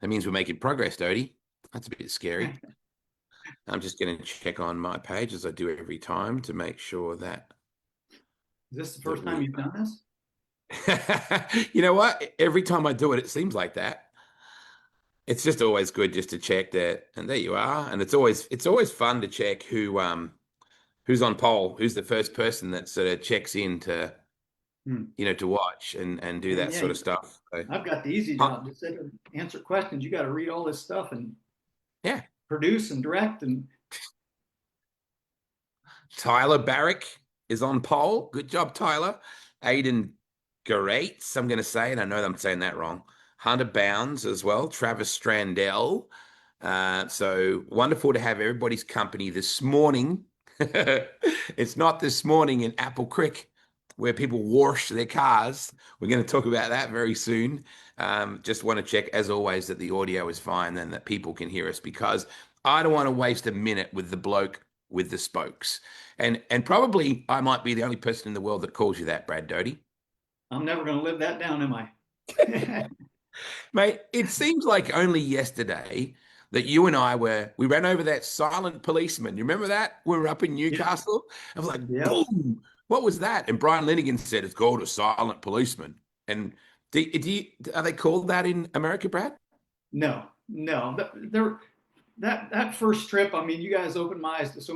That means we're making progress, Doty. That's a bit scary. I'm just going to check on my page as I do every time to make sure that Is this the that first time we. you've done this? You know what? Every time I do it, it seems like that. It's just always good just to check that, and there you are. And it's always fun to check who's on poll, who's the first person that sort of checks in to Hmm. to watch and do Man, that yeah, sort of stuff. So, I've got the easy huh, job. Just sit and answer questions. You got to read all this stuff and yeah, produce and direct. And Tyler Barrick is on poll. Good job, Tyler. Aiden Gates, I'm going to say, and I know I'm saying that wrong. Hunter Bounds as well. Travis Strandell. So wonderful to have everybody's company this morning. It's not this morning in Apple Creek where people wash their cars. We're going to talk about that very soon. Just want to check, as always, that the audio is fine and that people can hear us because I don't want to waste a minute with the bloke with the spokes. And probably I might be the only person in the world that calls you that, Brad Doty. I'm never going to live that down, am I? Mate, it seems like only yesterday that you and we ran over that silent policeman. You remember that? We were up in Yeah. Newcastle. I was like, Yep. boom, what was that? And Brian Linigan said it's called a silent policeman. And are they called that in America, Brad? No, no. That first trip, I mean, you guys opened my eyes to so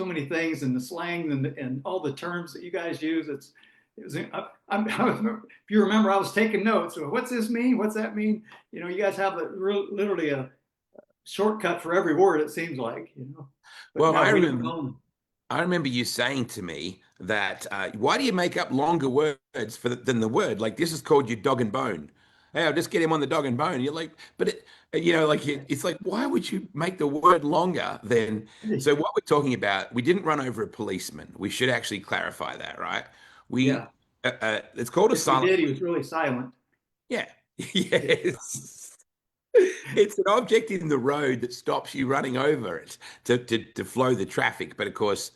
many things and the slang and all the terms that you guys use. It was if you remember, I was taking notes. So what's this mean? What's that mean? You guys have literally a shortcut for every word. It seems like. But Well, no, I we don't remember own. I remember you saying to me that why do you make up longer words than the word? Like this is called your dog and bone. Hey, I'll just get him on the dog and bone. You're like, but it's like why would you make the word longer than? So what we're talking about, we didn't run over a policeman. We should actually clarify that, right? Yeah. We it's called a If we silent. did, he was really silent. Yeah, Yeah. yes. It's an object in the road that stops you running over it to flow the traffic. But of course.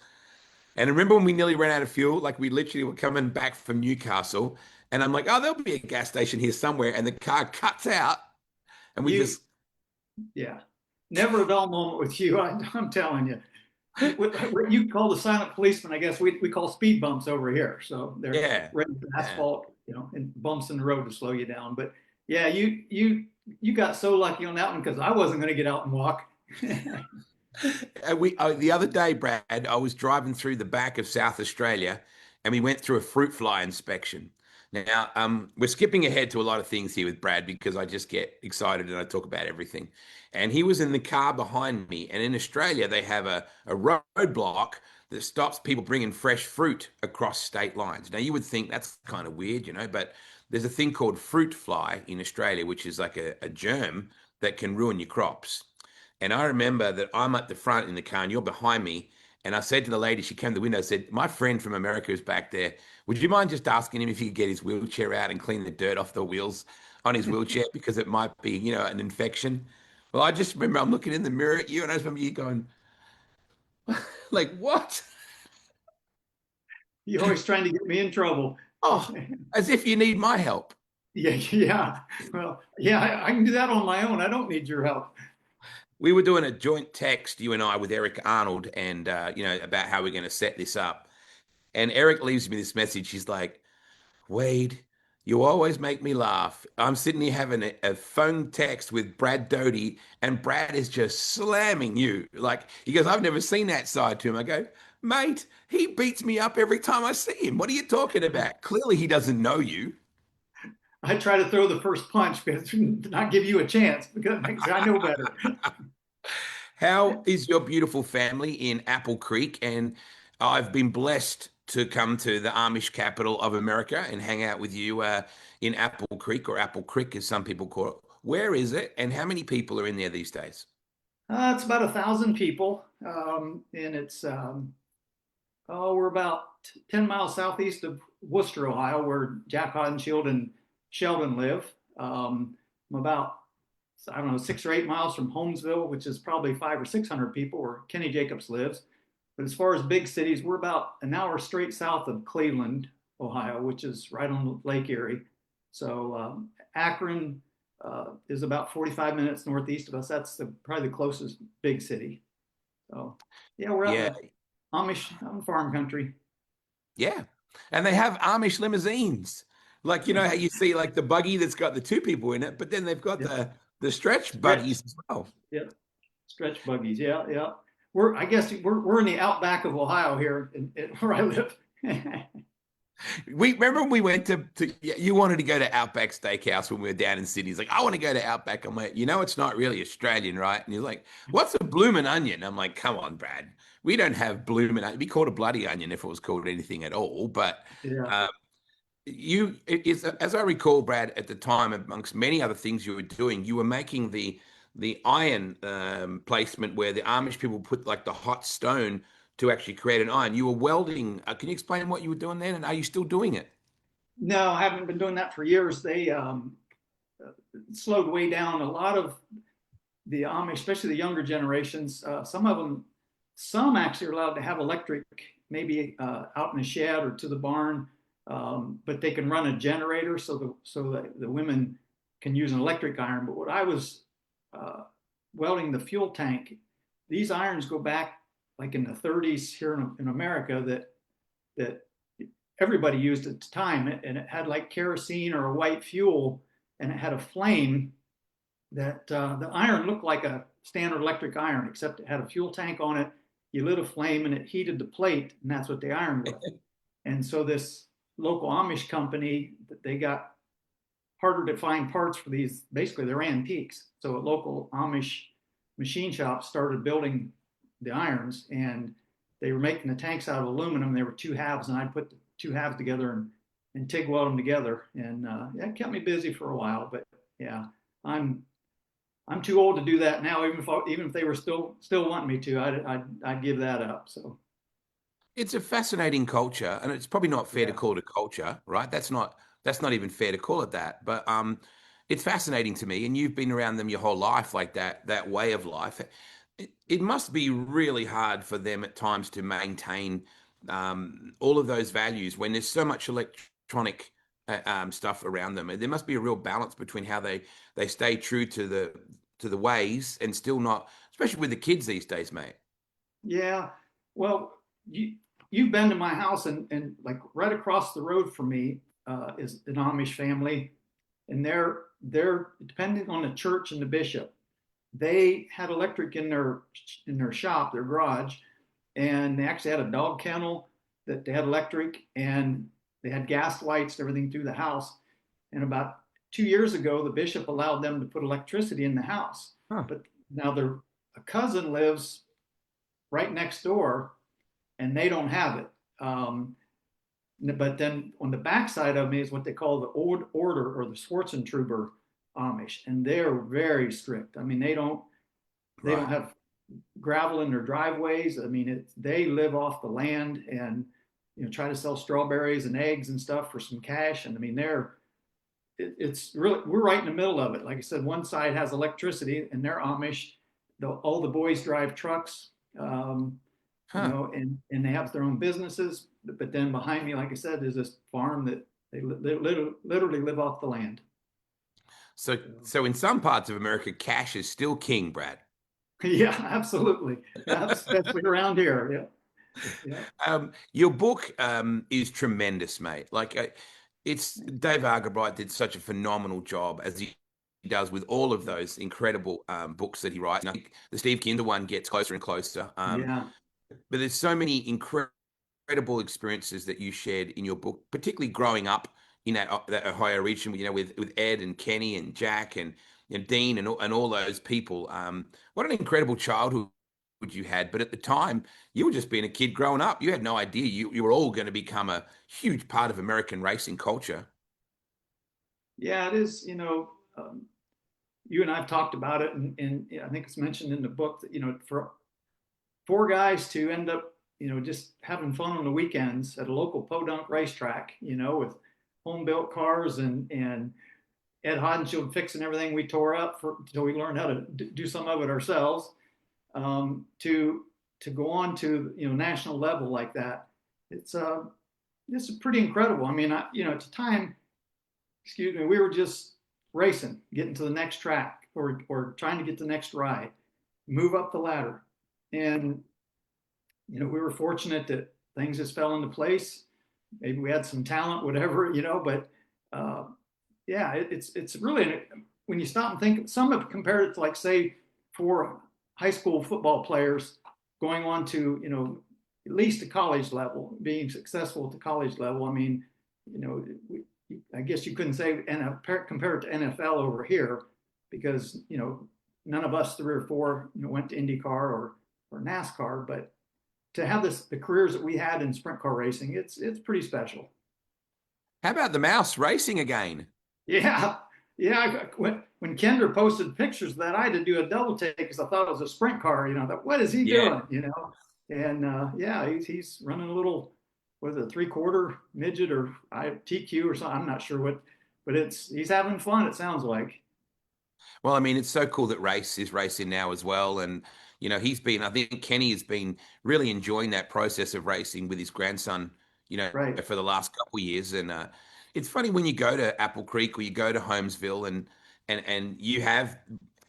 And remember when we nearly ran out of fuel? Like we literally were coming back from Newcastle, and I'm like, oh, there'll be a gas station here somewhere. And the car cuts out, and we You. just, Yeah. Never a dull moment with you. I'm telling you. What you call the silent policeman, I guess we call speed bumps over here. So they're yeah, right with yeah. asphalt, and bumps in the road to slow you down. But yeah, you got so lucky on that one because I wasn't going to get out and walk. And the other day, Brad, I was driving through the back of South Australia, and we went through a fruit fly inspection. Now, we're skipping ahead to a lot of things here with Brad because I just get excited and I talk about everything. And he was in the car behind me. And in Australia, they have a roadblock that stops people bringing fresh fruit across state lines. Now, you would think that's kind of weird, but there's a thing called fruit fly in Australia, which is like a germ that can ruin your crops. And I remember that I'm at the front in the car and you're behind me. And I said to the lady, she came to the window, said, my friend from America is back there. Would you mind just asking him if he could get his wheelchair out and clean the dirt off the wheels on his wheelchair because it might be, an infection? Well, I just remember I'm looking in the mirror at you and I just remember you going, like, what? You're always trying to get me in trouble. Oh, as if you need my help. Yeah, yeah. Well, yeah, I can do that on my own. I don't need your help. We were doing a joint text, you and I, with Eric Arnold, and about how we're going to set this up. And Eric leaves me this message. He's like, Wade, you always make me laugh. I'm sitting here having a phone text with Brad Doty, and Brad is just slamming you. Like, he goes, I've never seen that side to him. I go, mate, he beats me up every time I see him. What are you talking about? Clearly, he doesn't know you. I try to throw the first punch because to not give you a chance because I know better. How is your beautiful family in Apple Creek? And I've been blessed to come to the Amish capital of America and hang out with you in Apple Creek, or Apple Creek, as some people call it. Where is it, and how many people are in there these days? It's about 1,000 people, and it's we're about 10 miles southeast of Worcester, Ohio, where Jack Hodenshield and Sheldon live. I'm about, I don't know, 6 or 8 miles from Holmesville, which is probably 500 or 600 people, where Kenny Jacobs lives. But as far as big cities, we're about an hour straight south of Cleveland, Ohio, which is right on Lake Erie. So Akron, is about 45 minutes northeast of us. That's probably the closest big city. So yeah, we're out in Yeah, the Amish, out in farm country. yeah. And they have Amish limousines. Like, you know how you see like the buggy that's got the two people in it, but then they've got Yeah, the stretch stretch. buggies as well. Yeah, stretch buggies. Yeah, yeah. I guess we're in the outback of Ohio here, where I live. We remember when we went to yeah, you wanted to go to Outback Steakhouse when we were down in Sydney. He's like, I want to go to Outback. I'm like, you know, it's not really Australian, right? And he's like, what's a bloomin' onion? I'm like, come on, Brad. We don't have bloomin' onion. It'd be called a bloody onion if it was called anything at all. But Yeah. um, as I recall, Brad, at the time, amongst many other things you were doing, you were making the iron placement where the Amish people put like the hot stone to actually create an iron. You were welding. Can you explain what you were doing then, and are you still doing it? No, I haven't been doing that for years. They slowed way down. A lot of the Amish, especially the younger generations, some of them, some actually are allowed to have electric, maybe out in the shed or to the barn, but they can run a generator so that the women can use an electric iron. But what I was uh, welding the fuel tank, these irons go back like in the 30s here in America that everybody used at the time, and it had like kerosene or a white fuel, and it had a flame that the iron looked like a standard electric iron, except it had a fuel tank on it. You lit a flame and it heated the plate, and that's what they ironed with. And so this local Amish company, they got harder to find parts for these. Basically, they're antiques. So a local Amish machine shop started building the irons, and they were making the tanks out of aluminum. They were two halves, and I put the two halves together and TIG weld them together, and that kept me busy for a while. But yeah, I'm I'm too old to do that now. Even if they were still wanting me to, I'd give that up. So It's a fascinating culture, and it's probably not fair to yeah, call it a culture, right? That's not even fair to call it that. But it's fascinating to me, and you've been around them your whole life, like that way of life. It must be really hard for them at times to maintain all of those values when there's so much electronic stuff around them. And there must be a real balance between how they stay true to the ways and still not, especially with the kids these days, mate. yeah. Well, you've been to my house, and like right across the road from me is an Amish family, and they're depending on the church and the bishop. They had electric in their shop, their garage, and they actually had a dog kennel that they had electric, and they had gas lights, everything through the house. And about 2 years ago, the bishop allowed them to put electricity in the house. Huh. But now their a cousin lives right next door, and they don't have it. But then on the backside of me is what they call the Old Order or the Schwarzentruber Amish, and they're very strict. I mean, they don't Right. have gravel in their driveways. I mean, they live off the land and try to sell strawberries and eggs and stuff for some cash. And I mean, it's really we're right in the middle of it. Like I said, one side has electricity and they're Amish. All the boys drive trucks, Huh. and they have their own businesses. But then behind me, like I said, is this farm that they literally live off the land. So in some parts of America, cash is still king, Brad. Yeah, absolutely. Yeah, especially around here. Yeah, yeah, Your book is tremendous, mate. Like it's Dave Argabright did such a phenomenal job as he does with all of those incredible books that he writes. And I think the Steve Kinder one gets closer and closer. yeah, But there's so many incredible experiences that you shared in your book, particularly growing up in that Ohio region, with Ed and Kenny and Jack and Dean and all those people. What an incredible childhood you had. But at the time, you were just being a kid growing up. You had no idea you were all going to become a huge part of American racing culture. yeah. It is. You and I've talked about it, and I think it's mentioned in the book that for four guys to end up just having fun on the weekends at a local podunk racetrack, with home built cars and Ed Hodenshield fixing everything we tore up until we learned how to do some of it ourselves. To go on to national level like that, it's pretty incredible. I mean, at the time, excuse me, we were just racing, getting to the next track, or trying to get the next ride, move up the ladder. And we were fortunate that things just fell into place. Maybe we had some talent, whatever, but uh, yeah, it's really, when you stop and think, some have compared it to, like, say, for high school football players going on to, at least a college level, being successful at the college level. I mean, I guess you couldn't say compare it to NFL over here, because none of us three or four went to IndyCar or NASCAR, but to have the careers that we had in sprint car racing, it's pretty special. How about the mouse racing again? Yeah, yeah. When Kendra posted pictures of that, I had to do a double take because I thought it was a sprint car. That, what is he Yeah. doing? And yeah, he's running a little, what is it, 3/4 midget or TQ or something. I'm not sure what, but he's having fun. It sounds like. Well, I mean, it's so cool that Race is racing now as well. And, I think Kenny has been really enjoying that process of racing with his grandson, Right. for the last couple of years. And it's funny when you go to Apple Creek or you go to Holmesville and you have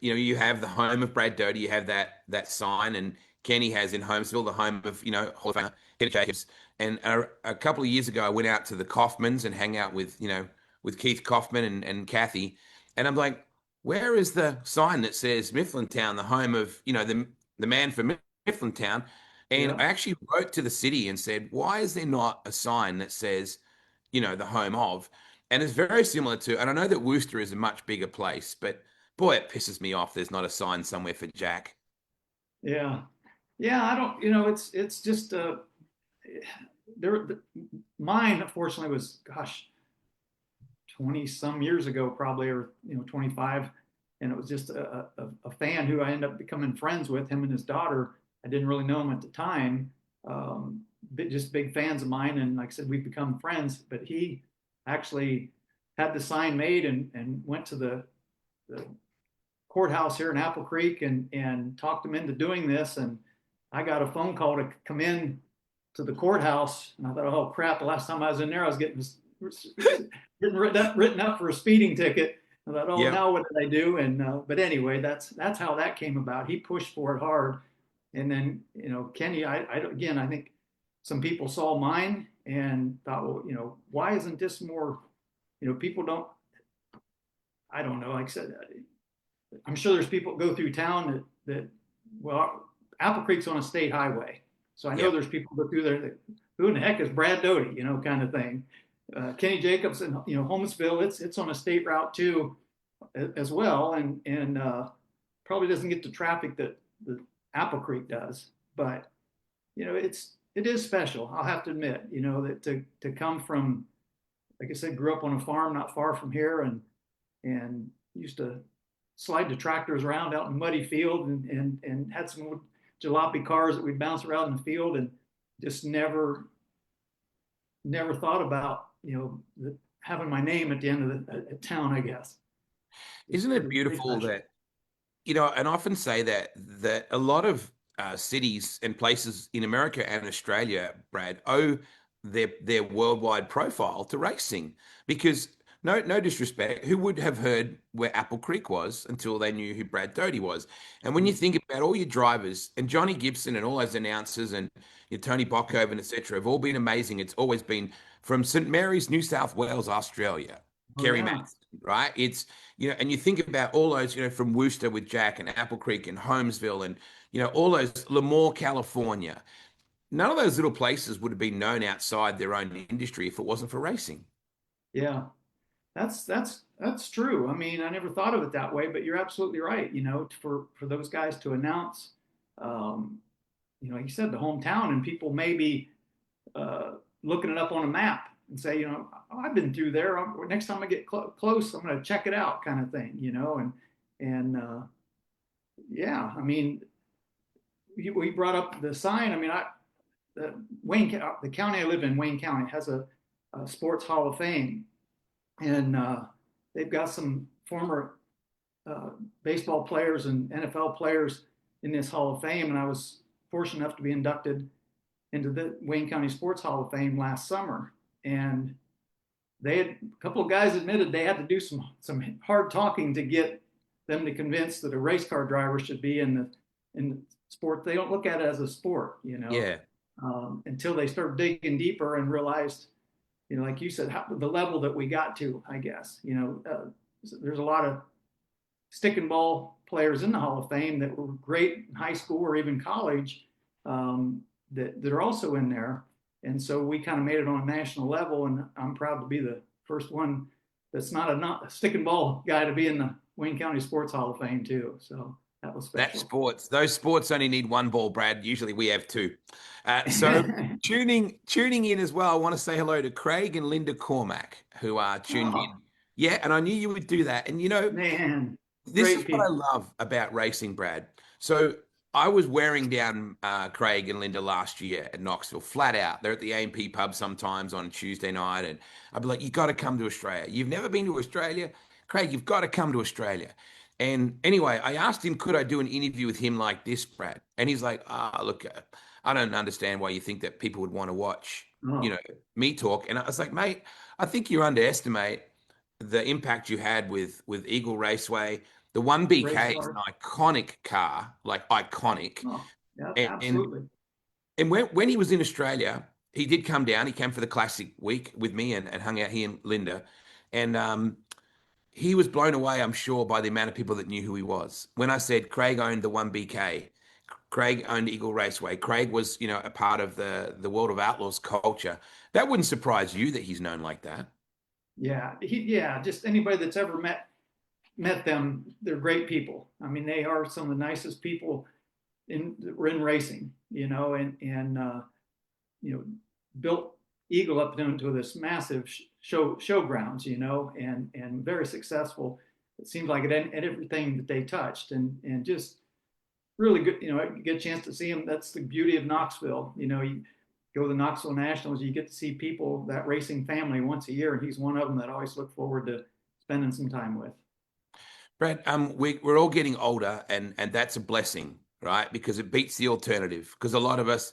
the home of Brad Doty, you have that sign, and Kenny has in Holmesville the home of, Hall of Famer Kenny Jacobs. And a couple of years ago, I went out to the Kaufmans and hang out with Keith Kaufman and Kathy. And I'm like, where is the sign that says Mifflintown, the home of, the man for Mifflintown? And Yeah. I actually wrote to the city and said, why is there not a sign that says, the home of? And it's very similar to, and I know that Worcester is a much bigger place, but boy, it pisses me off there's not a sign somewhere for Jack. Yeah. Yeah. I don't. It's just there. Mine, unfortunately, was, gosh, 20 some years ago, probably, or 25. And it was just a fan who I ended up becoming friends with, him and his daughter. I didn't really know him at the time, just big fans of mine. And like I said, we've become friends. But he actually had the sign made and went to the courthouse here in Apple Creek and talked him into doing this. And I got a phone call to come in to the courthouse. And I thought, oh crap, the last time I was in there, I was getting written up for a speeding ticket. I thought, oh, Yep. now what did I do? And but anyway, that's how that came about. He pushed for it hard, and then Kenny, again, I think some people saw mine and thought, well, why isn't this more? People don't. I don't know. Like I said, I'm sure there's people that go through town that well, Apple Creek's on a state highway, so I know Yep. there's people that go through there that, who in the heck is Brad Doty, kind of thing. Kenny Jacobs and Holmesville, it's on a state route too, as well, and probably doesn't get the traffic that the Apple Creek does, but it is special. I'll have to admit, that to come from, like I said, grew up on a farm not far from here, and used to slide the tractors around out in muddy field, and had some jalopy cars that we'd bounce around in the field, and just never thought about having my name at the end of the town. I guess it's Isn't it pretty beautiful special. that, and I often say that a lot of cities and places in America and Australia, Brad, owe their worldwide profile to racing. Because no disrespect, who would have heard where Apple Creek was until they knew who Brad Doty was? And when you think about all your drivers and Johnny Gibson and all those announcers and Tony Bockhoven, etc., have all been amazing. It's always been from St. Mary's, New South Wales, Australia, Oh Kerry yeah, Matson, right? It's and you think about all those, from Worcester with Jack and Apple Creek and Holmesville and, all those, Lemoore, California. None of those little places would have been known outside their own industry if it wasn't for racing. yeah. That's true. I mean, I never thought of it that way, but you're absolutely right. For those guys to announce, um, like you said, the hometown, and people maybe uh, looking it up on a map and say, oh, I've been through there. Next time I get close, I'm going to check it out, kind of thing. And yeah, I mean, we brought up the sign. I mean, the county I live in, Wayne County, has a sports hall of fame, and they've got some former uh, baseball players and NFL players in this Hall of Fame, and I was fortunate enough to be inducted into the Wayne County Sports Hall of Fame last summer. And they had a couple of guys admitted they had to do some hard talking to get them to convince that a race car driver should be in the sport. They don't look at it as a sport, Yeah. until they start digging deeper and realized, like you said, the level that we got to. I guess there's a lot of stick and ball players in the Hall of Fame that were great in high school or even college, that are also in there. And so we kind of made it on a national level, and I'm proud to be the first one that's not a stick and ball guy to be in the Wayne County Sports Hall of Fame too. So that was That special. sports, those sports only need one ball, Brad. Usually we have two. So tuning in as well, I want to say hello to Craig and Linda Cormack, who are tuned Oh, in. Yeah, and I knew you would do that. And man, this is great what I people. love about racing, Brad. So I was wearing down Craig and Linda last year at Knoxville, flat out. They're at the A&P pub sometimes on Tuesday night, and I'd be like, "You got to come to Australia. You've never been to Australia, Craig. You've got to come to Australia." And anyway, I asked him, could I do an interview with him like this, Brad? And he's like, look, I don't understand why you think that people would want to watch, you know, Oh, me talk." And I was like, "Mate, I think you underestimate the impact you had with Eagle Raceway. The race 1BK is car. an iconic car, like iconic. Oh, yeah, And and, absolutely. and when he was in Australia, he did come down. He came for the classic week with me and hung out, he and Linda. And he was blown away, I'm sure, by the amount of people that knew who he was. When I said Craig owned the 1BK, Craig owned Eagle Raceway, Craig was, a part of the World of Outlaws culture. That wouldn't surprise you that he's known like that. Yeah, yeah. Just anybody that's ever met them, they're great people. I mean, they are some of the nicest people in racing, and you know, built Eagle up into this massive showgrounds, and very successful. It seems like at everything that they touched, and just really good. You get a chance to see them. That's the beauty of Knoxville. You go to the Knoxville Nationals, you get to see people, that racing family, once a year, and he's one of them that I always look forward to spending some time with. Brad, we're all getting older, and that's a blessing, right? Because it beats the alternative. Because a lot of us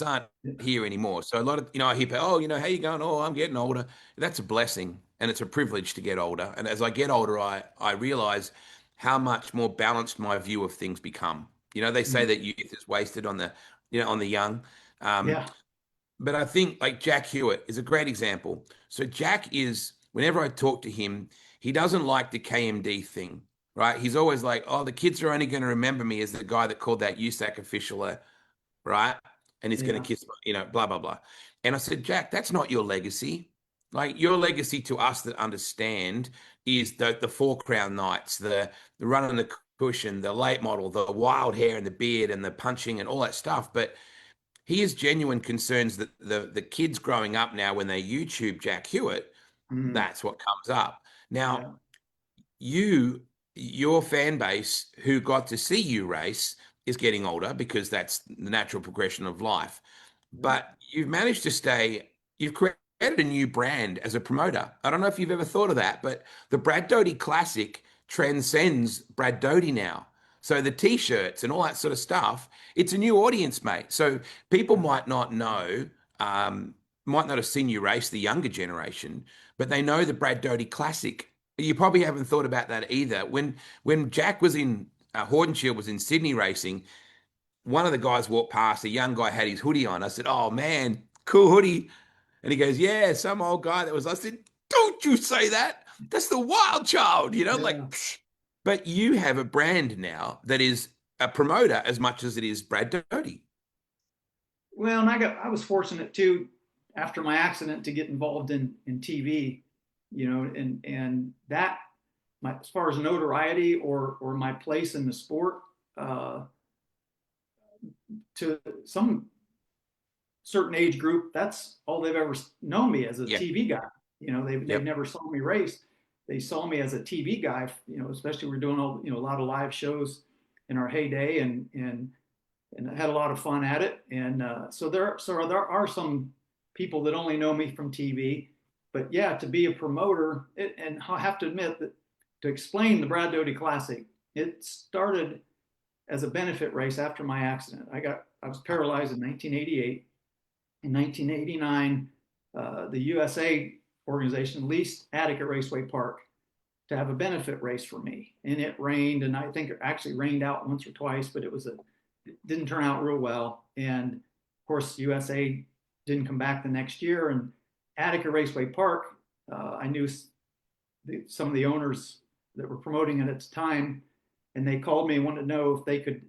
aren't here anymore. So a lot of, I hear, oh, how you going? Oh, I'm getting older. That's a blessing, and it's a privilege to get older. And as I get older, I realize how much more balanced my view of things become. They say Mm. that youth is wasted on the young. Um, Yeah. but I think like Jack Hewitt is a great example. So Jack is, whenever I talk to him, he doesn't like the KMD thing, right? He's always like, oh, the kids are only going to remember me as the guy that called that USAC official, right? And he's going to Yeah. kiss, blah, blah, blah. And I said, Jack, that's not your legacy. Like your legacy to us that understand is the Four Crown Nights, the run on the cushion, the late model, the wild hair and the beard and the punching and all that stuff. But he has genuine concerns that the kids growing up now, when they YouTube Jack Hewitt, Mm. that's what comes up. Now, Yeah. your fan base who got to see you race is getting older because that's the natural progression of life. Yeah. But you've created a new brand as a promoter. I don't know if you've ever thought of that, but the Brad Doty Classic transcends Brad Doty now. So the t-shirts and all that sort of stuff, it's a new audience, mate. So people Yeah. might not have seen you race, the younger generation, but they know the Brad Doty Classic. You probably haven't thought about that either. When Jack was in Hordenshield was in Sydney racing, one of the guys walked past, a young guy had his hoodie on. I said, "Oh man, cool hoodie." And he goes, "Yeah, some old guy that was." I said, "Don't you say that. That's the wild child, like Yeah. psh." But you have a brand now that is a promoter as much as it is Brad Doty. Well, and I was fortunate too, after my accident, to get involved in TV, and that, as far as notoriety or my place in the sport, uh, to some certain age group, that's all they've ever known me, as a Yeah. TV guy. They've Yep. never saw me race. They saw me as a TV guy. Especially we're doing a lot of live shows in our heyday, and I had a lot of fun at it. And there are some people that only know me from TV, but yeah, to be a promoter, and I have to admit that, to explain the Brad Doty Classic, it started as a benefit race after my accident. I was paralyzed in 1988. In 1989, the USA organization leased Attica Raceway Park to have a benefit race for me. And it rained, and I think it actually rained out once or twice, but it didn't turn out real well. And of course, USA didn't come back the next year. And Attica Raceway Park, I knew some of the owners that were promoting it at the time, and they called me and wanted to know if they could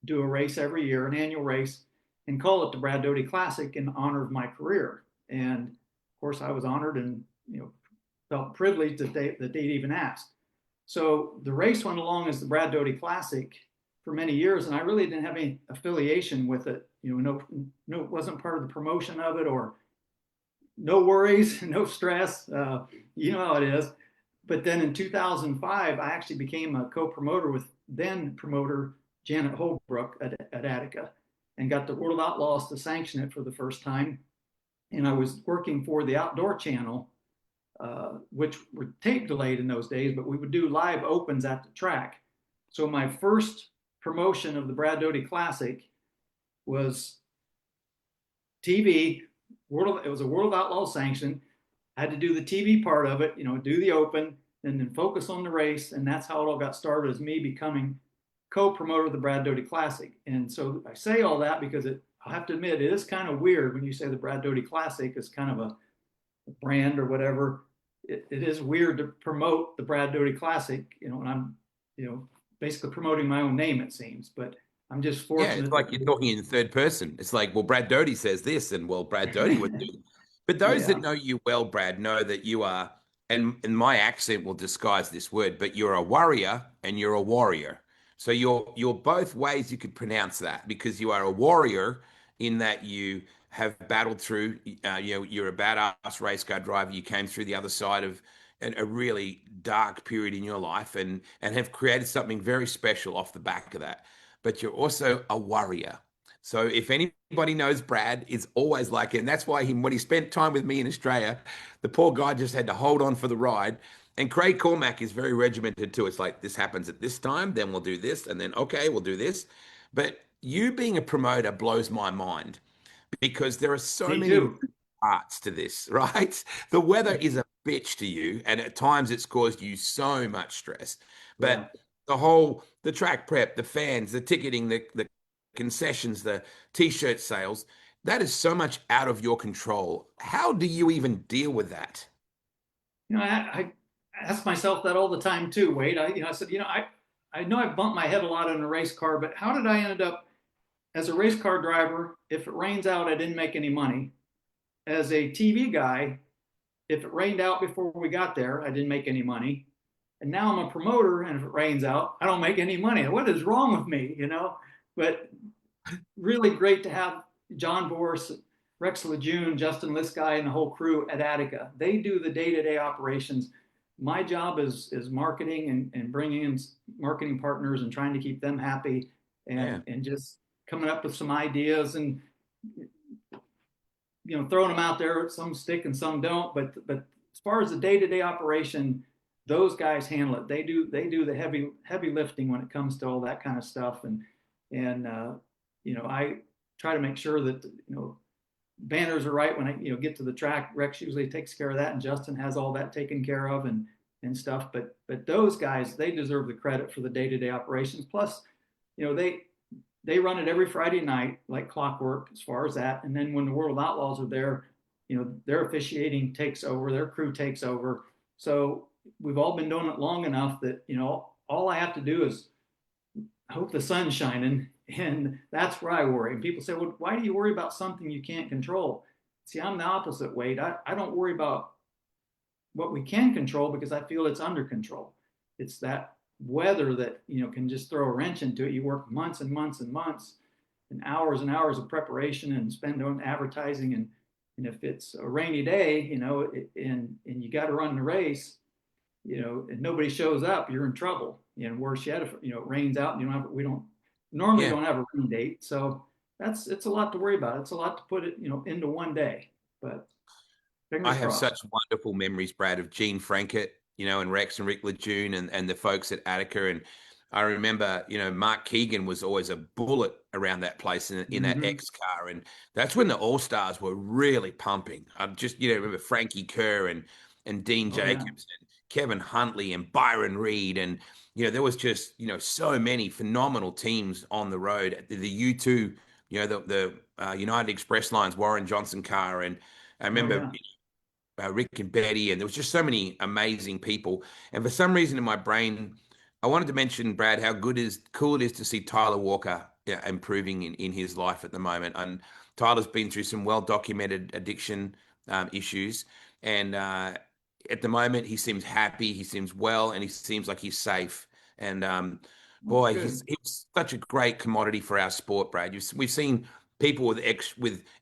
do a race every year, an annual race, and call it the Brad Doty Classic in honor of my career. And of course, I was honored and felt privileged that they'd even asked. So the race went along as the Brad Doty Classic for many years, and I really didn't have any affiliation with it. No, it wasn't part of the promotion of it, or no worries, no stress. You know how it is. But then in 2005, I actually became a co-promoter with then promoter Janet Holbrook at Attica, and got the World of Outlaws to sanction it for the first time. And I was working for the Outdoor Channel, which were tape delayed in those days, but we would do live opens at the track. So my first promotion of the Brad Doty Classic was TV. It was a World of Outlaws sanction. I had to do the TV part of it, do the open, and then focus on the race. And that's how it all got started, as me becoming co-promoter of the Brad Doty Classic. And so I say all that because I have to admit, it is kind of weird when you say the Brad Doty Classic is kind of a brand or whatever. It is weird to promote the Brad Doty Classic, and I'm, basically promoting my own name, it seems. But I'm just fortunate. Yeah, it's like you're talking in third person. It's like, well, Brad Doty says this, and well, Brad Doty would do. But those Yeah. that know you well, Brad, know that you are, and my accent will disguise this word, but you're a warrior and you're a warrior. So you're both ways you could pronounce that, because you are a warrior in that you have battled through. You're a badass race car driver. You came through the other side of a really dark period in your life, and have created something very special off the back of that. But you're also a warrior. So if anybody knows Brad, it's always like it. And that's why when he spent time with me in Australia, the poor guy just had to hold on for the ride. And Craig Cormack is very regimented too. It's like, this happens at this time, then we'll do this, and then, okay, we'll do this. But you being a promoter blows my mind, because there are so Me many too. parts to this, right? The weather is a bitch to you, and at times it's caused you so much stress. Yeah. But the track prep, the fans, the ticketing, the concessions, the t-shirt sales, that is so much out of your control. How do you even deal with that? I ask myself that all the time too, Wade. I said, I know I bumped my head a lot in a race car, but how did I end up as a race car driver? If it rains out, I didn't make any money. As a TV guy, if it rained out before we got there, I didn't make any money. And now I'm a promoter, and if it rains out, I don't make any money. What is wrong with me, But really great to have John Boris, Rex Lejeune, Justin Lisky, and the whole crew at Attica. They do the day-to-day operations. My job is marketing and bringing in marketing partners and trying to keep them happy, Yeah. and just coming up with some ideas, and throwing them out there. Some stick and some don't. But as far as the day-to-day operation, those guys handle it. They do the heavy lifting when it comes to all that kind of stuff. And I try to make sure that banners are right when I get to the track. Rex usually takes care of that, and Justin has all that taken care of and stuff. But those guys, they deserve the credit for the day-to-day operations. Plus, they run it every Friday night like clockwork as far as that. And then when the World of Outlaws are there, their officiating takes over, their crew takes over. So we've all been doing it long enough that all I have to do is hope the sun's shining, and that's where I worry. And people say, well, why do you worry about something you can't control? See, I'm the opposite, Wade. I don't worry about what we can control, because I feel it's under control. It's that weather that can just throw a wrench into it. You work months and months and months, and hours of preparation, and spend on advertising, and if it's a rainy day, and you got to run the race, and nobody shows up, you're in trouble. Worse yet, if it rains out and we don't normally Yeah. don't have a rain date. So it's a lot to worry about. It's a lot to put it into one day. But I fingers have crossed. such wonderful memories, Brad, of Gene Frankett, and Rex and Rick Lejeune, and the folks at Attica. And I remember, Mark Keegan was always a bullet around that place in that Hmm. X car, and that's when the All Stars were really pumping. I'm just, remember Frankie Kerr and Dean Oh yeah. Jacobs and Kevin Huntley and Byron Reed, and there was just so many phenomenal teams on the road. The U2, the United Express Lines, Warren Johnson car, and I Oh remember yeah. Rick and Betty, and there was just so many amazing people. And for some reason in my brain, I wanted to mention, Brad, how cool it is to see Tyler Walker, yeah, improving in his life at the moment. And Tyler's been through some well documented addiction issues, and at the moment he seems happy, he seems well, and he seems like he's safe. And That's boy, good. he's such a great commodity for our sport, Brad. We've seen people with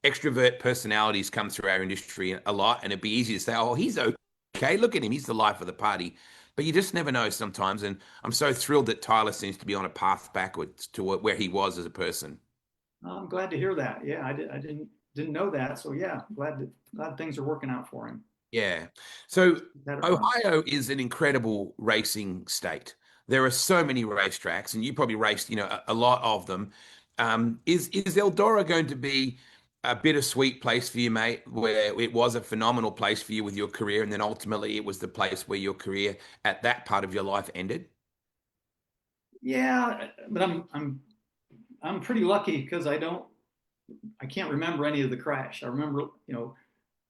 extrovert personalities come through our industry a lot, and it'd be easy to say, "Oh, he's okay. Look at him; he's the life of the party." But you just never know sometimes, and I'm so thrilled that Tyler seems to be on a path backwards to where he was as a person. I'm glad to hear that. Yeah, I didn't know that. So yeah, glad things are working out for him. Yeah. So Had it right. Ohio is an incredible racing state. There are so many racetracks, and you probably raced, a lot of them. Is Eldora going to be a bittersweet place for you, mate, where it was a phenomenal place for you with your career, and then ultimately it was the place where your career at that part of your life ended? Yeah, but I'm pretty lucky because I can't remember any of the crash. I remember,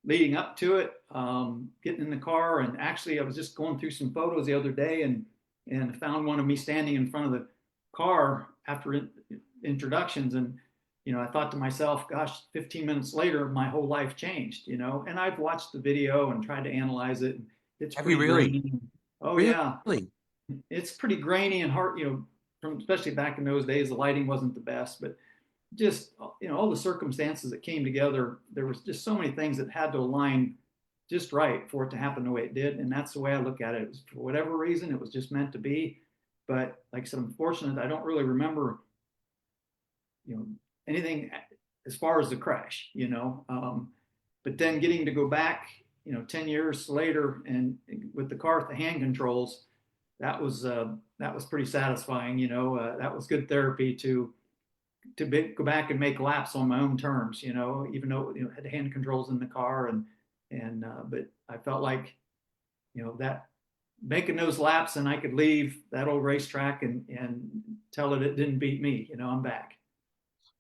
leading up to it, getting in the car, and actually I was just going through some photos the other day and found one of me standing in front of the car after introductions, and I thought to myself, gosh, 15 minutes later, my whole life changed, and I've watched the video and tried to analyze it. It's Have you pretty really? grainy. Oh yeah, Really? it's pretty grainy and hard, from especially back in those days, the lighting wasn't the best, but just all the circumstances that came together, there was just so many things that had to align just right for it to happen the way it did, and that's the way I look at it. It was, for whatever reason, it was just meant to be. But like I said, I'm fortunate I don't really remember you know anything as far as the crash, but then getting to go back 10 years later and with the car with the hand controls, that was pretty satisfying. That was good therapy go back and make laps on my own terms, even though had hand controls in the car, and but I felt like that making those laps, and I could leave that old racetrack and tell it didn't beat me. I'm back.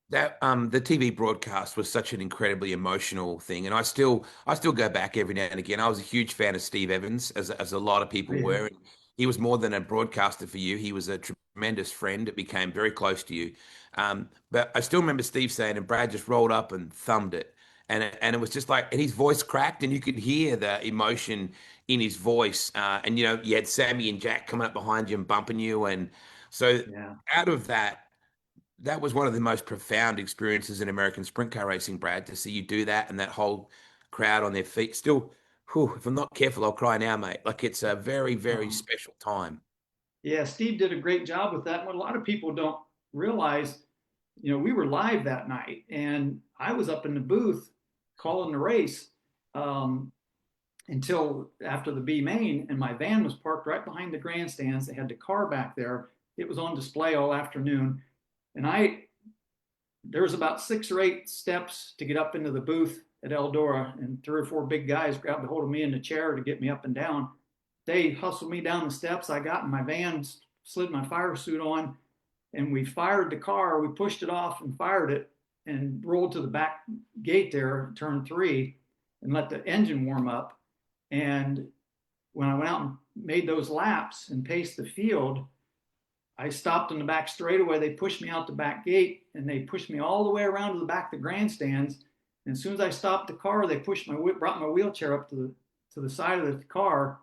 That the TV broadcast was such an incredibly emotional thing, and I still go back every now and again. I was a huge fan of Steve Evans, as a lot of Oh, people yeah. were. He was more than a broadcaster for you. He was a tremendous friend. It became very close to you. But I still remember Steve saying, and Brad just rolled up and thumbed it, and it was just like, and his voice cracked, and you could hear the emotion in his voice. And you had Sammy and Jack coming up behind you and bumping you, and so Yeah. out of that was one of the most profound experiences in American sprint car racing, Brad, to see you do that and that whole crowd on their feet. Still, whew, if I'm not careful, I'll cry now, mate. Like it's a very, very um, special time. yeah, Steve did a great job with that. And what a lot of people don't realize, we were live that night, and I was up in the booth calling the race, um, until after the B main, and my van was parked right behind the grandstands. They had the car back there. It was on display all afternoon, and there was about 6 or 8 steps to get up into the booth at Eldora, and 3 or 4 big guys grabbed a hold of me in the chair to get me up and down. They hustled me down the steps. I got in my van, slid my fire suit on, and we fired the car. We pushed it off and fired it, and rolled to the back gate there, turn 3, and let the engine warm up. And when I went out and made those laps and paced the field, I stopped in the back straightaway. They pushed me out the back gate, and they pushed me all the way around to the back of the grandstands. And as soon as I stopped the car, they brought my wheelchair up to the side of the car.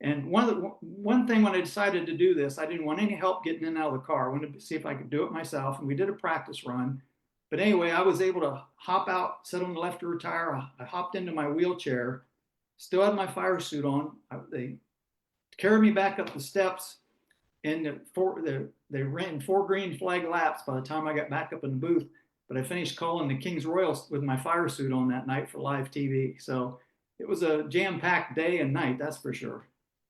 And one thing when I decided to do this, I didn't want any help getting in and out of the car. I wanted to see if I could do it myself. And we did a practice run. But anyway, I was able to hop out, sit on the left rear tire. I hopped into my wheelchair, still had my fire suit on. They carried me back up the steps, and they ran 4 green flag laps by the time I got back up in the booth. But I finished calling the Kings Royal with my fire suit on that night for live TV. So it was a jam-packed day and night, that's for sure.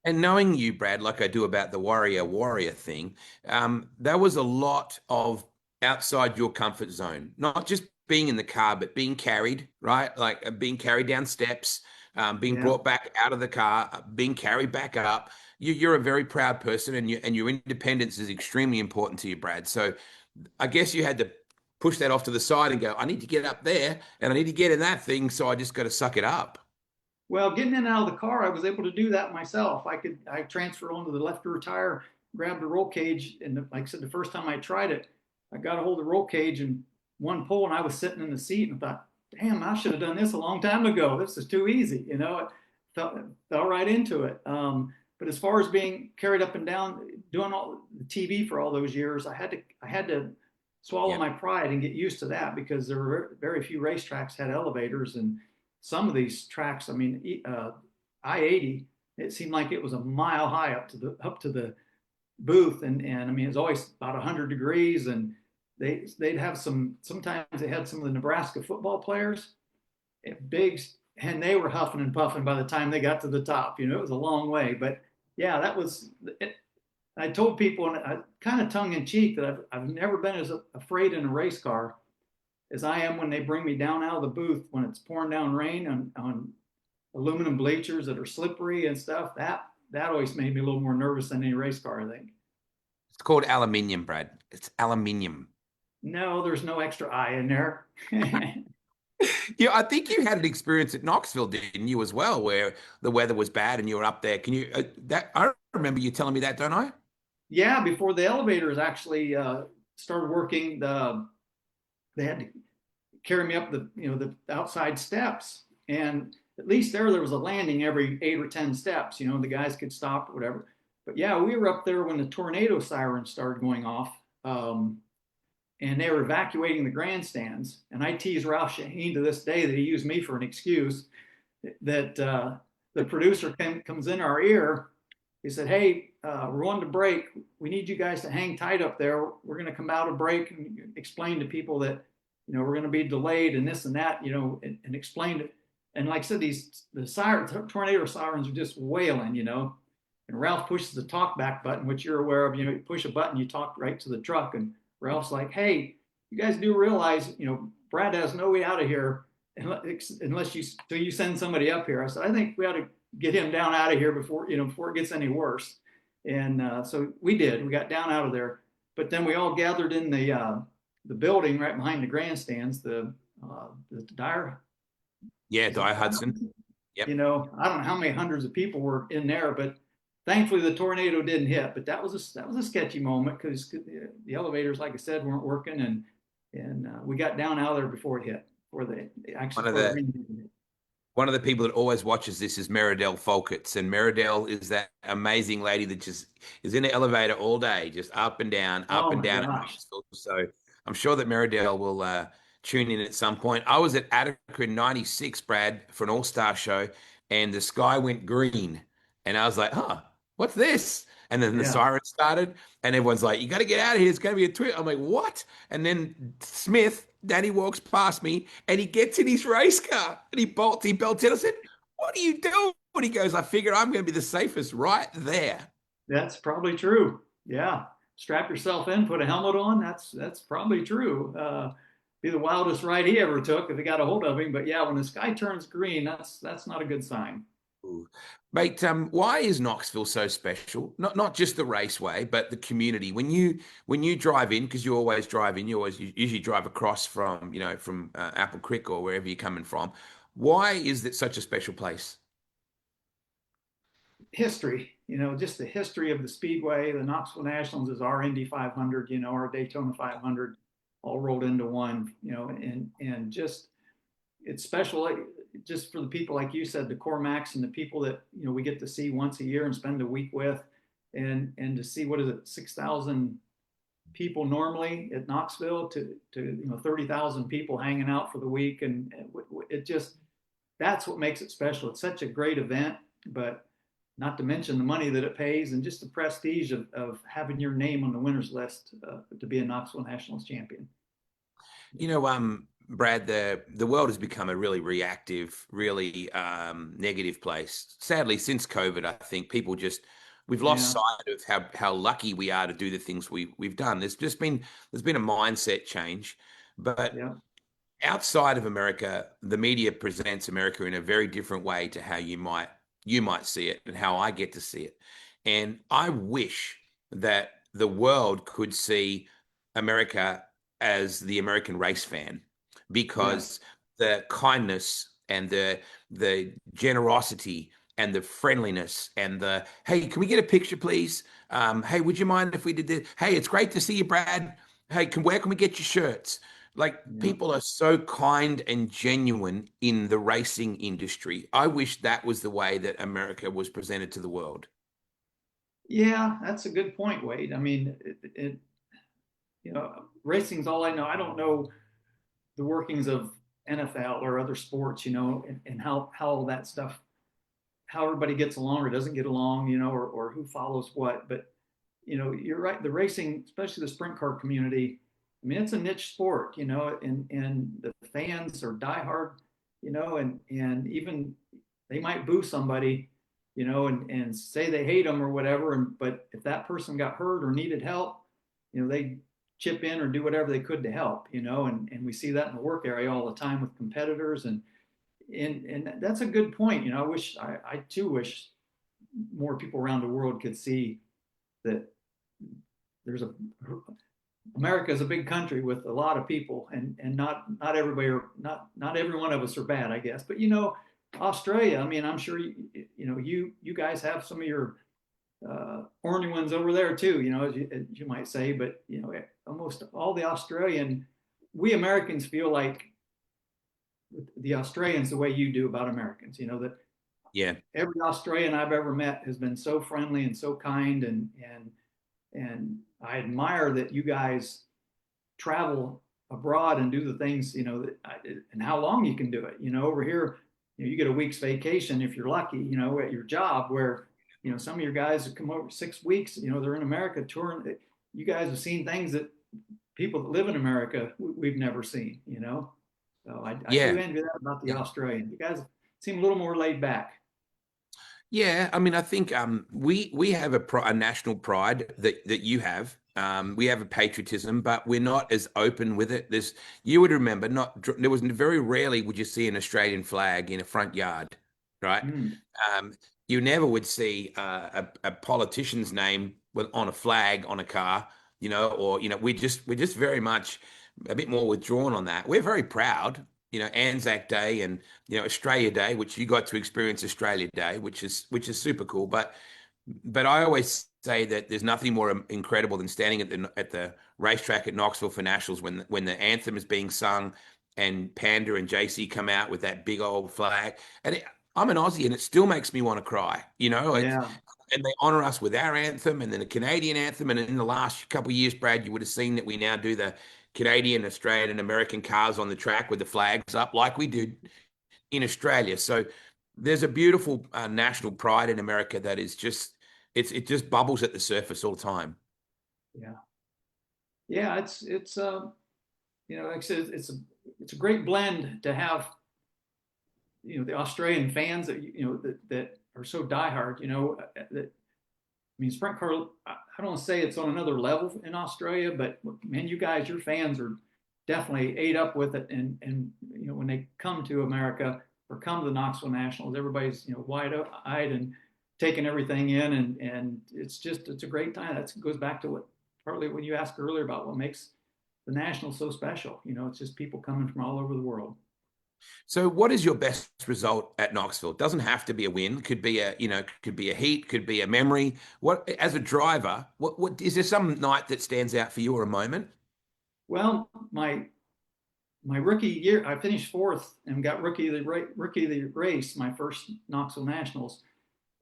And knowing you, Brad, like I do about the warrior thing, that was a lot of outside your comfort zone, not just being in the car, but being carried, right? Like being carried down steps, being Yeah. brought back out of the car, being carried back up. You're a very proud person, and your independence is extremely important to you, Brad. So I guess you had to push that off to the side and go, I need to get up there and I need to get in that thing. So I just got to suck it up. Well, getting in and out of the car, I was able to do that myself. I transferred onto the left rear tire, grabbed the roll cage, and like I said, the first time I tried it, I got a hold of the roll cage and one pull, and I was sitting in the seat and thought, damn, I should have done this a long time ago. This is too easy. It fell right into it. But as far as being carried up and down, doing all the TV for all those years, I had to swallow Yeah. my pride and get used to that because there were very few racetracks had elevators, and some of these tracks, I mean, I-80, it seemed like it was a mile high up to the booth, and I mean, it was always about 100 degrees, and they'd have sometimes they had some of the Nebraska football players, big, and they were huffing and puffing by the time they got to the top. It was a long way, but yeah, that was it. I told people, and I kind of tongue in cheek, that I've never been as afraid in a race car as I am when they bring me down out of the booth when it's pouring down rain on aluminum bleachers that are slippery and stuff. That always made me a little more nervous than any race car, I think. It's called aluminium, Brad. It's aluminium. No, there's no extra I in there. Yeah, I think you had an experience at Knoxville, didn't you, as well, where the weather was bad and you were up there. Can you that I remember you telling me that, don't I? Yeah, before the elevators actually started working, they had to carry me up the outside steps, and at least there was a landing every 8 or 10 steps. The guys could stop or whatever. But yeah, we were up there when the tornado sirens started going off, and they were evacuating the grandstands. And I tease Ralph Shaheen to this day that he used me for an excuse. That the producer comes in our ear. He said, "Hey, we're on to break. We need you guys to hang tight up there. We're going to come out of break and explain to people that we're going to be delayed and this and that, and explain it." And like I said, the tornado sirens are just wailing. And Ralph pushes the talk back button, which you're aware of. You push a button, you talk right to the truck, and Ralph's like, "Hey, you guys do realize, Brad has no way out of here unless you send somebody up here." I said, "I think we ought to get him down out of here before it gets any worse." And so we did. We got down out of there, but then we all gathered in the building right behind the grandstands, the Dyer. Yeah, Is it? Di Hudson. Yep. I don't know how many hundreds of people were in there, but thankfully the tornado didn't hit. But that was a sketchy moment because the elevators, like I said, weren't working, and we got down out of there before it hit, before they One actually of before the the green hit. one of the people that always watches this is Meridel Folkets, and Meridel is that amazing lady that just is in the elevator all day, just up Oh and my down at gosh. Knoxville. So I'm sure that Meridel will tune in at some point. I was at Attica in '96, Brad, for an all-star show, and the sky went green, and I was like, "Huh, what's this?" And then the Yeah. siren started, and everyone's like, "You got to get out of here! It's going to be a twist." I'm like, "What?" And then Danny walks past me, and he gets in his race car, and he belts in. I said, "What are you doing?" He goes, "I figure I'm going to be the safest right there." That's probably true. Yeah. Strap yourself in, put a helmet on. That's probably true. Be the wildest ride he ever took if they got a hold of him. But yeah, when the sky turns green, that's not a good sign. Ooh. Mate, why is Knoxville so special? Not just the raceway, but the community. When you drive in, because you always drive in, you usually drive across from Apple Creek or wherever you're coming from. Why is it such a special place? History, just the history of the Speedway. The Knoxville Nationals is our Indy 500, our Daytona 500, all rolled into one, and just it's special, just for the people like you said, the Cormacs and the people that we get to see once a year and spend a week with, and to see what is it, 6,000 people normally at Knoxville to 30,000 people hanging out for the week, and it just that's what makes it special. It's such a great event, but not to mention the money that it pays and just the prestige of having your name on the winners list to be a Knoxville Nationals champion. Brad, the world has become a really reactive, really negative place. Sadly, since COVID, I think people just we've lost Yeah, sight of how lucky we are to do the things we've done. There's been a mindset change, but yeah, outside of America, the media presents America in a very different way to how you might see it and how I get to see it. And I wish that the world could see America as the American race fan yes, because the kindness and the generosity and the friendliness and the hey, can we get a picture, please? Hey, would you mind if we did this? Hey, it's great to see you, Brad. Hey, where can we get your shirts? Like yeah. people are so kind and genuine in the racing industry. I wish that was the way that America was presented to the world. Yeah, that's a good point, Wade. I mean, racing's all I know. I don't know the workings of NFL or other sports, and how all that stuff, how everybody gets along or doesn't get along, or who follows what. But you're right. The racing, especially the sprint car community, I mean, it's a niche sport, and the fans are diehard, and even they might boo somebody, and say they hate them or whatever. But if that person got hurt or needed help, they chip in or do whatever they could to help, and we see that in the work area all the time with competitors. And that's a good point. I too wish more people around the world could see that there's a America is a big country with a lot of people, and not everybody, or not every one of us are bad, I guess. But Australia. I mean, I'm sure you guys have some of your ornery ones over there too. As you might say. But almost all the Australian, we Americans feel like the Australians the way you do about Americans. That Yeah. every Australian I've ever met has been so friendly and so kind, and I admire that you guys travel abroad and do the things, and how long you can do it. Over here, you get a week's vacation if you're lucky, at your job, where some of your guys have come over 6 weeks. They're in America touring. You guys have seen things that people that live in America we've never seen. So I do Yeah. envy that about the Yeah. Australians. You guys seem a little more laid back. Yeah, I mean, I think we have a national pride that you have. We have a patriotism, but we're not as open with it. You would remember, not there was very rarely would you see an Australian flag in a front yard, right? Mm, Um, you never would see a politician's name on a flag on a car, or we're just very much a bit more withdrawn on that. We're very proud, Anzac Day and Australia Day, which you got to experience Australia Day, which is super cool. But I always say that there's nothing more incredible than standing at the racetrack at Knoxville for nationals when the anthem is being sung and Panda and JC come out with that big old flag. I'm an Aussie, and it still makes me want to cry. yeah, And they honor us with our anthem and then the Canadian anthem. And in the last couple of years, Brad, you would have seen that we now do the Canadian, Australian, and American cars on the track with the flags up, like we did in Australia. So there's a beautiful national pride in America that is it just bubbles at the surface all the time. yeah, yeah. Like I said, it's a great blend to have. The Australian fans that are so diehard. That I mean, sprint car. I don't want to say it's on another level in Australia, but man, you guys, your fans are definitely ate up with it. And when they come to America or come to the Knoxville Nationals, everybody's wide-eyed and taking everything in, and it's a great time. That goes back to partly what you asked earlier about what makes the Nationals so special. It's just people coming from all over the world. So, what is your best result at Knoxville? It doesn't have to be a win. Could be could be a heat, could be a memory. What, as a driver, what is there some night that stands out for you or a moment? Well, my rookie year, I finished fourth and got rookie of the race. My first Knoxville Nationals,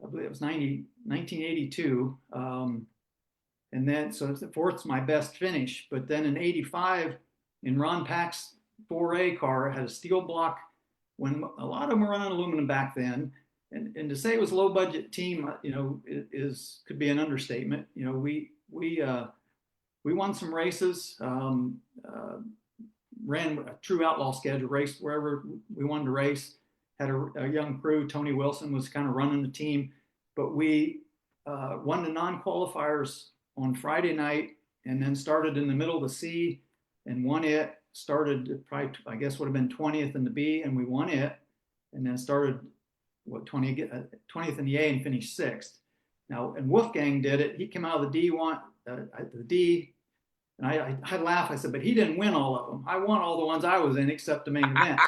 I believe it was 1982. And then so fourth's my best finish. But then in '85, in Ron Pack's 4A car, had a steel block. When a lot of them were running aluminum back then, and to say it was a low budget team, could be an understatement. We won some races. ran a true outlaw schedule, raced wherever we wanted to race. Had a young crew. Tony Wilson was kind of running the team, but we won the non-qualifiers on Friday night, and then started in the middle of the C and won it. Started probably, I guess, would have been 20th in the B, and we won it, and then started 20th in the A and finished sixth. Now, and Wolfgang did it. He came out of the D, and I laugh. I said, but he didn't win all of them. I won all the ones I was in except the main event.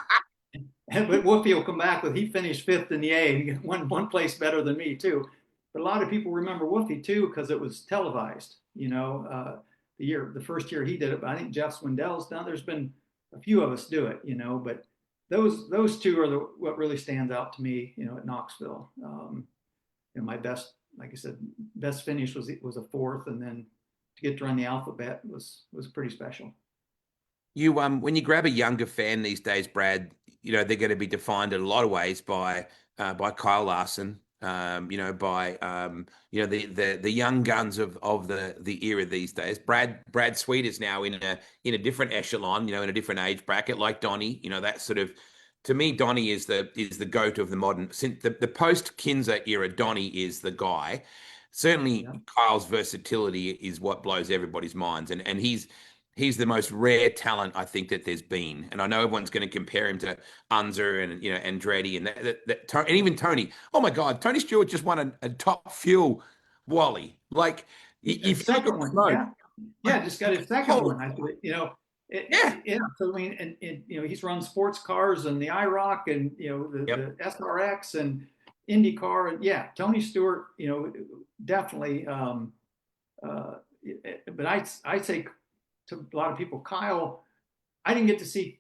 But Wolfie will come back with, he finished fifth in the A and one place better than me too. But a lot of people remember Wolfie too because it was televised. The first year he did it, but I think Jeff Swindell's done. There's been a few of us do it, but those two are what really stands out to me, at Knoxville. My best, like I said, best finish was a fourth, and then to get to run the alphabet was pretty special. You when you grab a younger fan these days, Brad, they're going to be defined in a lot of ways by Kyle Larson, by the young guns of the era these days. Brad Sweet is now in a different echelon, in a different age bracket, like Donnie. That sort of, to me, Donnie is the GOAT of the modern, since the post Kinzer era. Donnie is the guy. Certainly, yeah. Kyle's versatility is what blows everybody's minds, and he's the most rare talent I think that there's been. And I know everyone's going to compare him to Unser and Andretti and even Tony. Oh my God, Tony Stewart just won a top fuel Wally. Like, if second one, yeah, just got his second one. I yeah. So I mean, and he's run sports cars and the IROC and the SRX and IndyCar, and yeah, Tony Stewart, definitely. But I say, to a lot of people, Kyle, I didn't get to see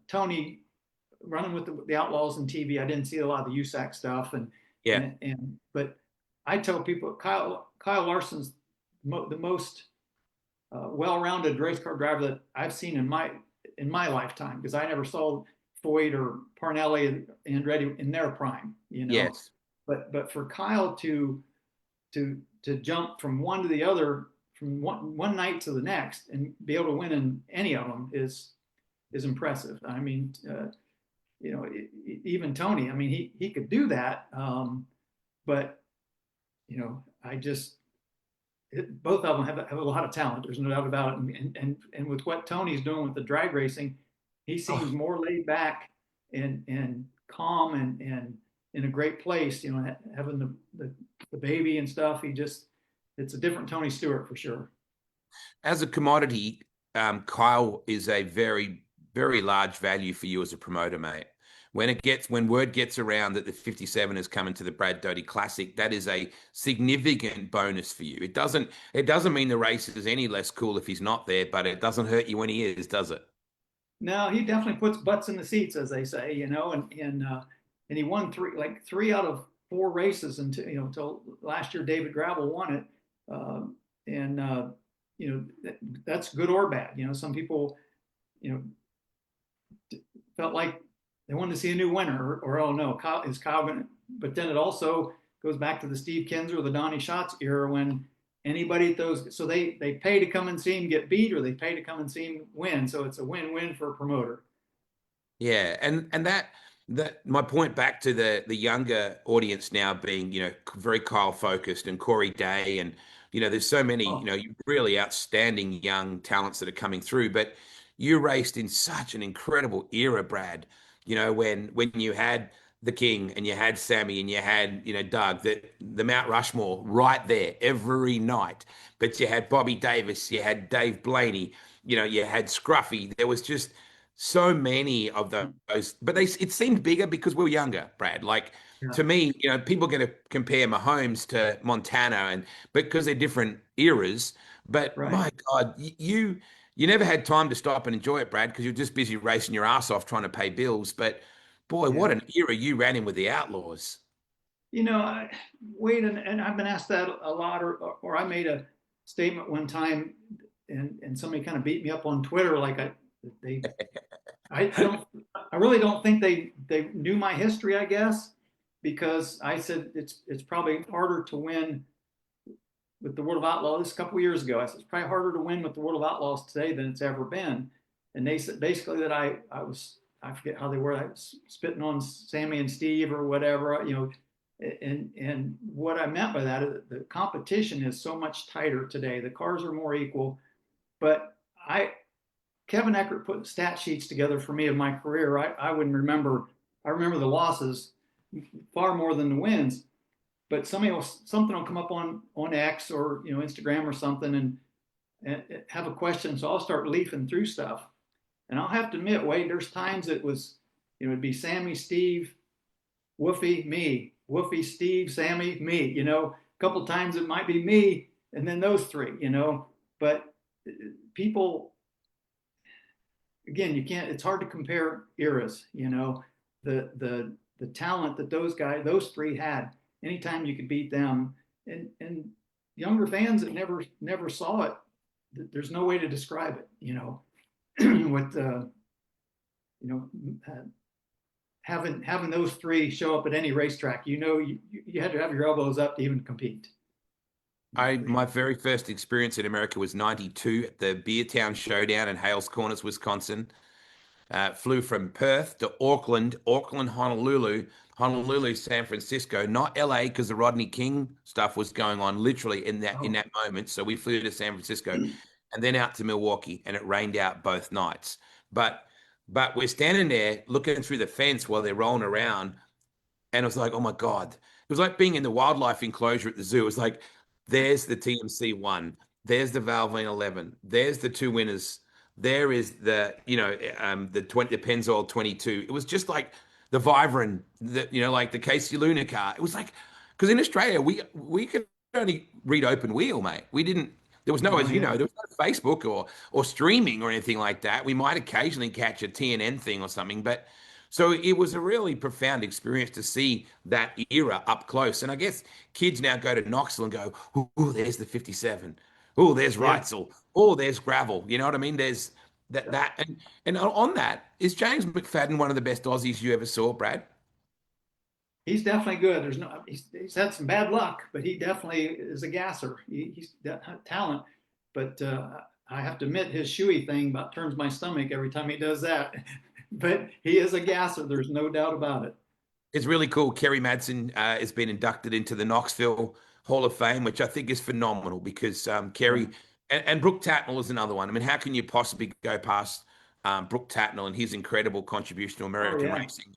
Tony running with the Outlaws on TV. I didn't see a lot of the USAC stuff, but I tell people Kyle Larson's the most well-rounded race car driver that I've seen in my lifetime, because I never saw Foyt or Parnelli and Andretti in their prime. Yes. But for Kyle to jump from one to the other, from one night to the next, and be able to win in any of them is impressive. I mean, even Tony, I mean, he could do that. But both of them have a lot of talent. There's no doubt about it. And with what Tony's doing with the drag racing, he seems more laid back and calm and in a great place. Having the baby and stuff. It's a different Tony Stewart for sure. As a commodity, Kyle is a very, very large value for you as a promoter, mate. When word gets around that the 57 is coming to the Brad Doty Classic, that is a significant bonus for you. It doesn't mean the race is any less cool if he's not there, but it doesn't hurt you when he is, does it? No, he definitely puts butts in the seats, as they say, and he won three out of four races until last year. David Gravel won it. That's good or bad. Some people, felt like they wanted to see a new winner, or oh no, is Kyle going to? But then it also goes back to the Steve Kinzer or the Donnie Schatz era, when anybody at those, so they pay to come and see him get beat, or they pay to come and see him win. So it's a win-win for a promoter. Yeah, and that my point back to the younger audience now being, very Kyle focused, and Corey Day, and there's so many, really outstanding young talents that are coming through. But you raced in such an incredible era, Brad. When you had the King and you had Sammy and you had, Doug, the Mount Rushmore right there every night. But you had Bobby Davis, you had Dave Blaney, you had Scruffy. There was just so many of those, but it seemed bigger because we were younger, Brad. Like, to me, people are going to compare Mahomes to Montana, and because they're different eras. But right. My God, you never had time to stop and enjoy it, Brad, because you're just busy racing your ass off trying to pay bills. But boy, what an era you ran in with the Outlaws. Wade, and I've been asked that a lot, or I made a statement one time, and somebody kind of beat me up on Twitter, like I really don't think they knew my history, I guess, because I said it's probably harder to win with the World of Outlaws. This a couple of years ago, I said it's probably harder to win with the World of Outlaws today than it's ever been. and they said basically that I forget how they were, I was spitting on Sammy and Steve or whatever, and what I meant by that is the competition is so much tighter today. The cars are more equal, but I Kevin Eckert put stat sheets together for me of my career. I wouldn't remember. I remember the losses far more than the wins. But something will come up on X or Instagram or something, and have a question. So I'll start leafing through stuff, and I'll have to admit, Wade, there's times it was, it'd be Sammy, Steve, Woofy, me, Woofy, Steve, Sammy, me. A couple times it might be me, and then those three. But people, again, you can't. It's hard to compare eras. The talent that those three had. Anytime you could beat them, and younger fans that never saw it, there's no way to describe it. With having those three show up at any racetrack, you had to have your elbows up to even compete. My very first experience in America was '92 at the Beertown Showdown in Hales Corners, Wisconsin. Flew from Perth to Auckland, Honolulu, San Francisco, not LA, because the Rodney King stuff was going on literally in that moment. So we flew to San Francisco and then out to Milwaukee, and it rained out both nights. But we're standing there looking through the fence while they're rolling around, and it was like, oh my God. It was like being in the wildlife enclosure at the zoo. It was like, there's the TMC 1, there's the Valvoline 11, there's the two winners. There is the Pennzoil 22. It was just like the Vivarin, like the Casey Luna car. It was like, because in Australia we could only read open wheel, mate. We didn't. There was no, as you know, there was no Facebook or streaming or anything like that. We might occasionally catch a TNN thing or something, but so it was a really profound experience to see that era up close. And I guess kids now go to Knoxville and go, "Oh, there's the 57. Oh, there's Reitzel. Oh, there's gravel." You know what I mean? There's that. And on that, is James McFadden one of the best Aussies you ever saw, Brad? He's definitely good. He's had some bad luck, but he definitely is a gasser. He's got talent, but I have to admit his shoey thing about turns my stomach every time he does that. But he is a gasser. There's no doubt about it. It's really cool. Kerry Madsen has been inducted into the Knoxville Hall of Fame, which I think is phenomenal because Kerry and Brooke Tatnall is another one. I mean, how can you possibly go past Brooke Tatnall and his incredible contribution to American racing?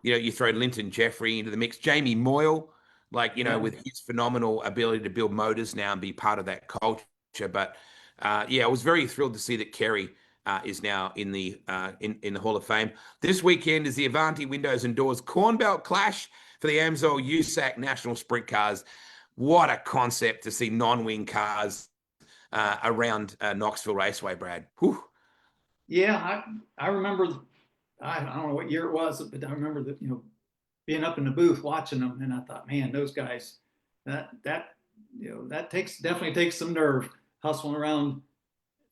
You throw Linton Jeffrey into the mix, Jamie Moyle, with his phenomenal ability to build motors now and be part of that culture. But I was very thrilled to see that Kerry is now in the Hall of Fame. This weekend is the Avanti Windows and Doors Corn Belt Clash for the AMSOIL USAC National Sprint Cars. What a concept to see non-wing cars around Knoxville Raceway, Brad. Whew. Yeah, I remember. I don't know what year it was, but I remember that being up in the booth watching them, and I thought, man, those guys, that definitely takes some nerve hustling around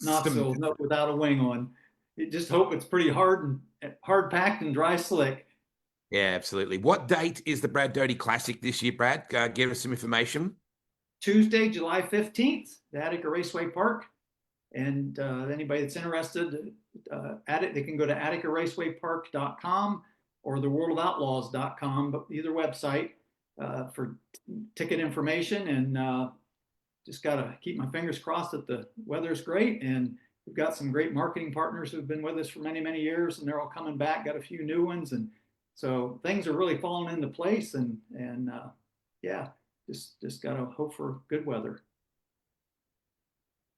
Knoxville without a wing on. You just hope it's pretty hard packed and dry slick. Yeah, absolutely. What date is the Brad Doty Classic this year, Brad? Give us some information. Tuesday, July 15th, the Attica Raceway Park. And anybody that's interested they can go to atticaracewaypark.com or theworldofoutlaws.com, but either website for ticket information. And just got to keep my fingers crossed that the weather's great. And we've got some great marketing partners who've been with us for many, many years, and they're all coming back, got a few new ones. And so things are really falling into place. And just got to hope for good weather.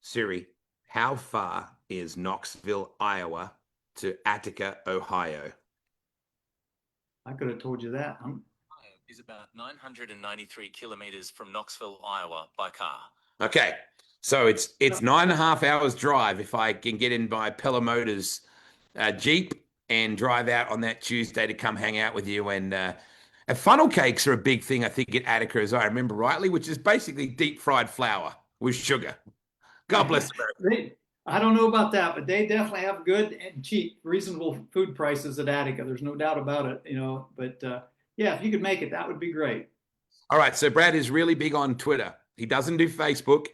Siri, how far is Knoxville, Iowa to Attica, Ohio? I could have told you that. Is about 993 kilometers from Knoxville, Iowa by car. Okay. So it's 9.5 hours drive if I can get in by Peller Jeep and drive out on that Tuesday to come hang out with you. And funnel cakes are a big thing, I think, at Attica, as I remember rightly, which is basically deep fried flour with sugar. God bless America. I don't know about that, but they definitely have good and cheap, reasonable food prices at Attica. There's no doubt about it, But if you could make it, that would be great. All right. So Brad is really big on Twitter. He doesn't do Facebook.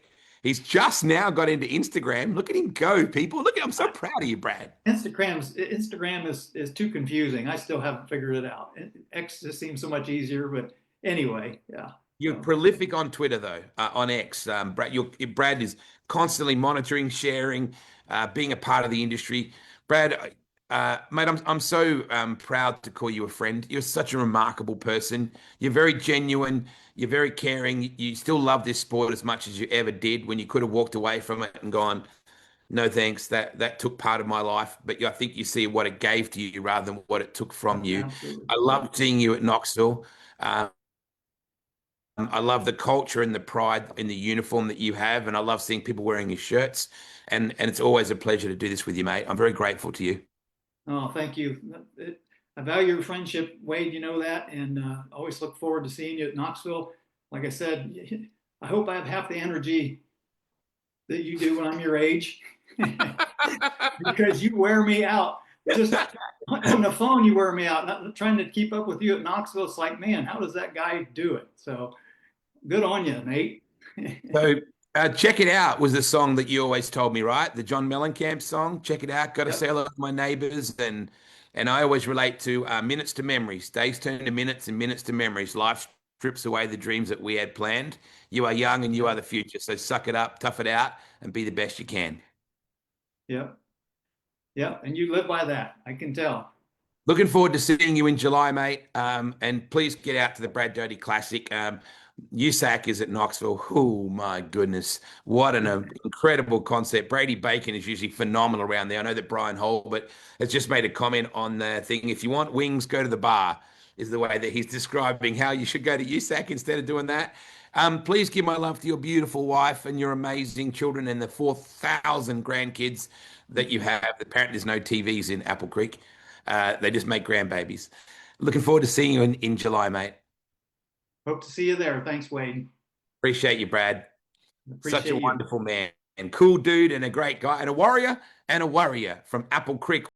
He's just now got into Instagram. Look at him go, people. Look at I'm so proud of you, Brad. Instagram is too confusing. I still haven't figured it out. X just seems so much easier, but anyway, yeah. You're So, prolific on Twitter, though, on X. Brad is constantly monitoring, sharing, being a part of the industry. Brad, mate, I'm so proud to call you a friend. You're such a remarkable person. You're very genuine. You're very caring. You still love this sport as much as you ever did when you could have walked away from it and gone, no thanks. That took part of my life. But I think you see what it gave to you rather than what it took from you. absolutely. I loved seeing you at Knoxville. I love the culture and the pride in the uniform that you have, and I love seeing people wearing your shirts. And it's always a pleasure to do this with you, mate. I'm very grateful to you. Oh, thank you. I value your friendship, Wade. You know that, and always look forward to seeing you at Knoxville. Like I said, I hope I have half the energy that you do when I'm your age, because you wear me out. Just on the phone, you wear me out. Not trying to keep up with you at Knoxville. It's like, man, how does that guy do it? So good on you, mate. So Check It Out was the song that you always told me, right? The John Mellencamp song. Check it out. Got to say Yep. hello to my neighbors. And I always relate to minutes to memories. Days turn to minutes and minutes to memories. Life strips away the dreams that we had planned. You are young and you are the future. So suck it up, tough it out, and be the best you can. Yep. Yep. And you live by that. I can tell. Looking forward to seeing you in July, mate. And please get out to the Brad Doty Classic. USAC is at Knoxville. Oh my goodness, what an incredible concept! Brady Bacon is usually phenomenal around there. I know that Brian Holbert has just made a comment on the thing. If you want wings, go to the bar. Is the way that he's describing how you should go to USAC instead of doing that. Please give my love to your beautiful wife and your amazing children and the 4,000 grandkids that you have. Apparently, there's no TVs in Apple Creek. They just make grandbabies. Looking forward to seeing you in July, mate. Hope to see you there. Thanks, Wade. Appreciate you, Brad. Appreciate Such a you. wonderful man and cool dude and a great guy and a warrior from Apple Creek.